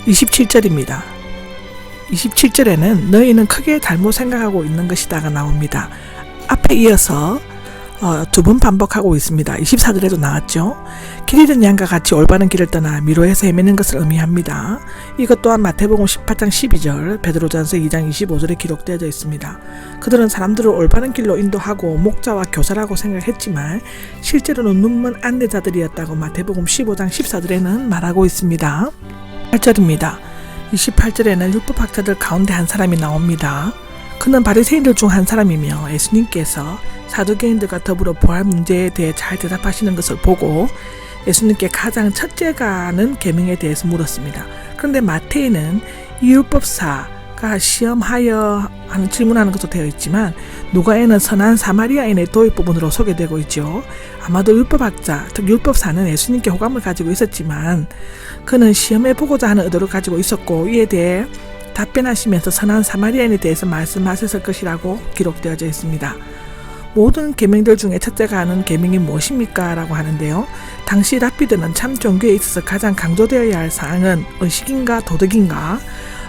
27절입니다. 27절에는 너희는 크게 잘못 생각하고 있는 것이다가 나옵니다. 앞에 이어서 두 번 반복하고 있습니다. 24절에도 나왔죠. 길 잃은 양과 같이 올바른 길을 떠나 미로에서 헤매는 것을 의미합니다. 이것 또한 마태복음 18장 12절, 베드로전서 2장 25절에 기록되어져 있습니다. 그들은 사람들을 올바른 길로 인도하고 목자와 교사라고 생각했지만 실제로는 눈먼 안내자들이었다고 마태복음 15장 14절에는 말하고 있습니다. 8절입니다. 28절에는 율법학자들 가운데 한 사람이 나옵니다. 그는 바리새인들 중 한 사람이며 예수님께서 사두개인들과 더불어 부활 문제에 대해 잘 대답하시는 것을 보고 예수님께 가장 첫째가 하는 계명에 대해서 물었습니다. 그런데 마태에는 이 율법사가 시험하여 하는 질문하는 것으로 되어 있지만 누가에는 선한 사마리아인의 도입 부분으로 소개되고 있죠. 아마도 율법학자, 즉 율법사는 예수님께 호감을 가지고 있었지만 그는 시험해보고자 하는 의도를 가지고 있었고 이에 대해 답변하시면서 선한 사마리아인에 대해서 말씀하셨을 것이라고 기록되어져 있습니다. 모든 계명들 중에 첫째가 하는 계명이 무엇입니까? 라고 하는데요. 당시 랍비들은 참 종교에 있어서 가장 강조되어야 할 사항은 의식인가 도덕인가,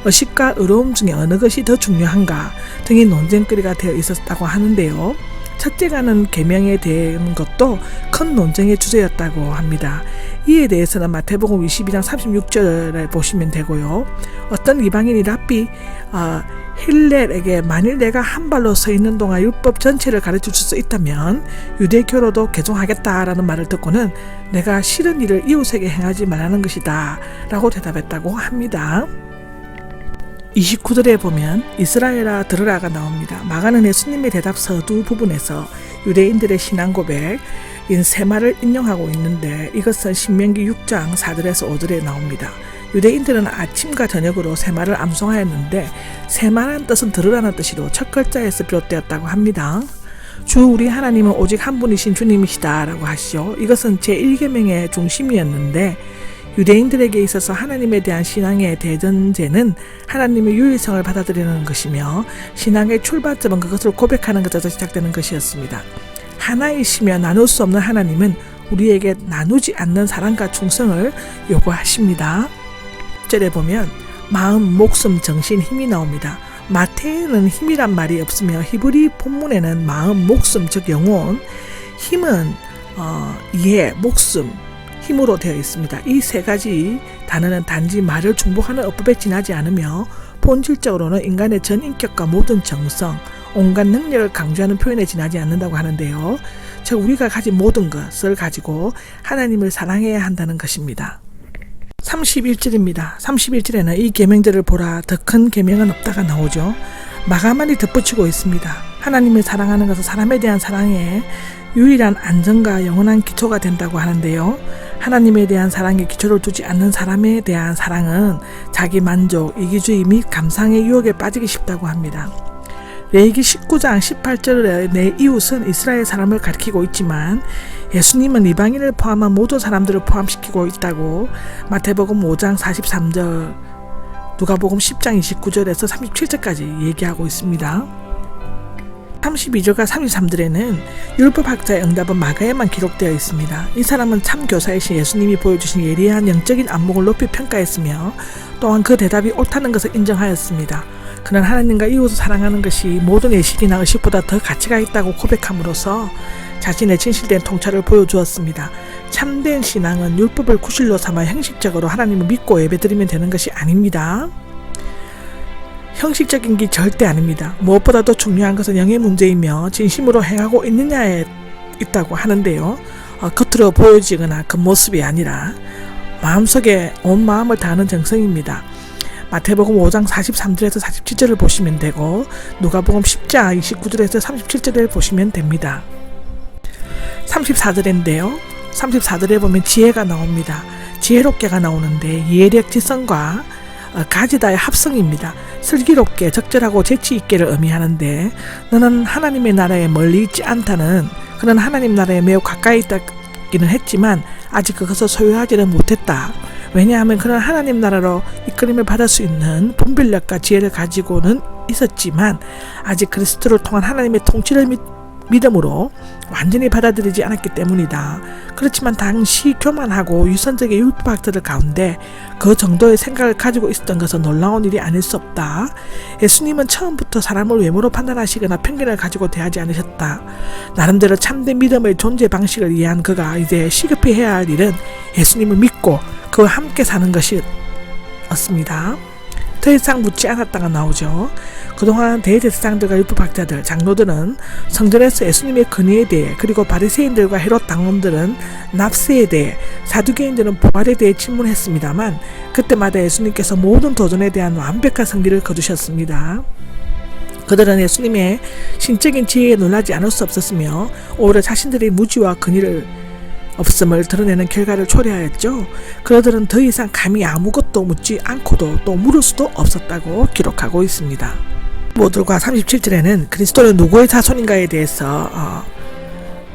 의식과 의로움 중에 어느 것이 더 중요한가 등의 논쟁거리가 되어 있었다고 하는데요. 첫째가 하는 계명에 대한 것도 큰 논쟁의 주제였다고 합니다. 이에 대해서는 마태복음 22장 36절을 보시면 되고요. 어떤 이방인이 랍비 힐렐에게 만일 내가 한 발로 서 있는 동안 율법 전체를 가르쳐 줄 수 있다면 유대교로도 개종하겠다라는 말을 듣고는 내가 싫은 일을 이웃에게 행하지 말라는 것이다 라고 대답했다고 합니다. 29절에 보면 이스라엘아 들으라가 나옵니다. 마가는 예수님의 대답 서두 부분에서 유대인들의 신앙 고백인 세 말을 인용하고 있는데 이것은 신명기 6장 4절에서 5절에 나옵니다. 유대인들은 아침과 저녁으로 세 말을 암송하였는데 세 말한 뜻은 들으라는 뜻으로 첫 글자에서 비롯되었다고 합니다. 주 우리 하나님은 오직 한 분이신 주님이시다 라고 하시죠. 이것은 제1계명의 중심이었는데 유대인들에게 있어서 하나님에 대한 신앙의 대전제는 하나님의 유일성을 받아들이는 것이며 신앙의 출발점은 그것을 고백하는 것에서 시작되는 것이었습니다. 하나이시며 나눌 수 없는 하나님은 우리에게 나누지 않는 사랑과 충성을 요구하십니다. 10절에 보면 마음, 목숨, 정신, 힘이 나옵니다. 마태에는 힘이란 말이 없으며 히브리 본문에는 마음, 목숨, 즉 영혼, 힘은 이해, 목숨, 힘으로 되어 있습니다. 이 세 가지 단어는 단지 말을 중복하는 어법에 지나지 않으며 본질적으로는 인간의 전 인격과 모든 정성, 온갖 능력을 강조하는 표현에 지나지 않는다고 하는데요. 즉 우리가 가진 모든 것을 가지고 하나님을 사랑해야 한다는 것입니다. 31절입니다. 31절에는 이 계명들을 보라 더 큰 계명은 없다가 나오죠. 마가만이 덧붙이고 있습니다. 하나님을 사랑하는 것은 사람에 대한 사랑의 유일한 안정과 영원한 기초가 된다고 하는데요. 하나님에 대한 사랑에 기초를 두지 않는 사람에 대한 사랑은 자기 만족, 이기주의 및 감상의 유혹에 빠지기 쉽다고 합니다. 레위기 19장 18절에 내 이웃은 이스라엘 사람을 가리키고 있지만 예수님은 이방인을 포함한 모든 사람들을 포함시키고 있다고 마태복음 5장 43절, 누가복음 10장 29절에서 37절까지 얘기하고 있습니다. 32절과 33절에는 율법학자의 응답은 마가에만 기록되어 있습니다. 이 사람은 참 교사이신 예수님이 보여주신 예리한 영적인 안목을 높이 평가했으며 또한 그 대답이 옳다는 것을 인정하였습니다. 그는 하나님과 이웃을 사랑하는 것이 모든 예식이나 의식보다 더 가치가 있다고 고백함으로써 자신의 진실된 통찰을 보여주었습니다. 참된 신앙은 율법을 구실로 삼아 형식적으로 하나님을 믿고 예배드리면 되는 것이 아닙니다. 형식적인 게 절대 아닙니다. 무엇보다도 중요한 것은 영의 문제이며 진심으로 행하고 있느냐에 있다고 하는데요. 겉으로 보여지거나 겉모습이 아니라 마음속에 온 마음을 다하는 정성입니다. 마태복음 5장 43절에서 47절을 보시면 되고 누가복음 10장 29절에서 37절을 보시면 됩니다. 34절인데요. 34절에 보면 지혜가 나옵니다. 지혜롭게가 나오는데 이해력, 지성과 가지다의 합성입니다. 슬기롭게, 적절하고 재치있게를 의미하는데 너는 하나님의 나라에 멀리 있지 않다는, 그는 하나님 나라에 매우 가까이 있다기는 했지만 아직 그것을 소유하지는 못했다. 왜냐하면 그는 하나님 나라로 이끌림을 받을 수 있는 분별력과 지혜를 가지고는 있었지만 아직 그리스도를 통한 하나님의 통치를 믿음으로 완전히 받아들이지 않았기 때문이다. 그렇지만 당시 교만하고 유선적인 율법학자들 가운데 그 정도의 생각을 가지고 있었던 것은 놀라운 일이 아닐 수 없다. 예수님은 처음부터 사람을 외모로 판단하시거나 편견을 가지고 대하지 않으셨다. 나름대로 참된 믿음의 존재 방식을 이해한 그가 이제 시급히 해야 할 일은 예수님을 믿고 그와 함께 사는 것이었습니다. 더 이상 묻지 않았다가 나오죠. 그동안 대제사장들과 율법학자들, 장로들은 성전에서 예수님의 근위에 대해, 그리고 바리새인들과 헤롯 당원들은 납세에 대해, 사두개인들은 부활에 대해 질문했습니다만 그때마다 예수님께서 모든 도전에 대한 완벽한 성기를 거두셨습니다. 그들은 예수님의 신적인 지혜에 놀라지 않을 수 없었으며 오히려 자신들의 무지와 근위를 없음을 드러내는 결과를 초래하였죠. 그들은 더 이상 감히 아무것도 묻지 않고도 또 물을 수도 없었다고 기록하고 있습니다. 35절과 37절에는 그리스도는 누구의 자손인가에 대해서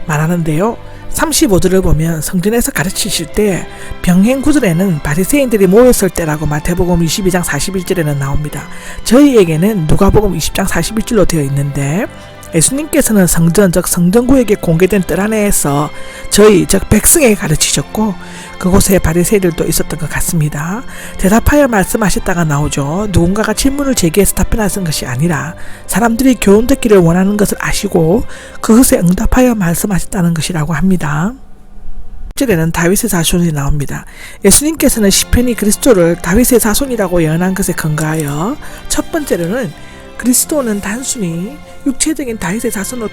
말하는데요. 35절을 보면 성전에서 가르치실 때 병행 구절에는 바리새인들이 모였을 때라고 마태복음 22장 41절에는 나옵니다. 저희에게는 누가복음 20장 41절로 되어 있는데 예수님께서는 성전, 즉 성전구에게 공개된 뜰 안에서 저희, 즉 백성에게 가르치셨고 그곳에 바리새인들도 있었던 것 같습니다. 대답하여 말씀하셨다가 나오죠. 누군가가 질문을 제기해서 답변하신 것이 아니라 사람들이 교훈 듣기를 원하는 것을 아시고 그것에 응답하여 말씀하셨다는 것이라고 합니다. 10절에는 다윗의 자손이 나옵니다. 예수님께서는 시편이 그리스도를 다윗의 자손이라고 예언한 것에 근거하여 첫 번째로는 그리스도는 단순히 육체적인 다윗의 자손으로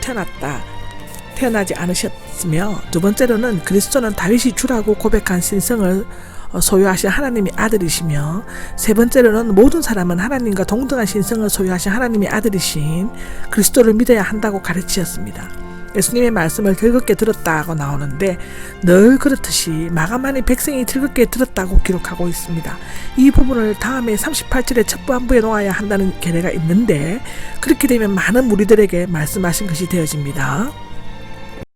태어나지 않으셨으며, 두 번째로는 그리스도는 다윗이 주라고 고백한 신성을 소유하신 하나님의 아들이시며, 세 번째로는 모든 사람은 하나님과 동등한 신성을 소유하신 하나님의 아들이신 그리스도를 믿어야 한다고 가르치셨습니다. 예수님의 말씀을 즐겁게 들었다고 나오는데 늘 그렇듯이 마가만이 백성이 즐겁게 들었다고 기록하고 있습니다. 이 부분을 다음에 38절의 첩부안부에 놓아야 한다는 견해가 있는데 그렇게 되면 많은 무리들에게 말씀하신 것이 되어집니다.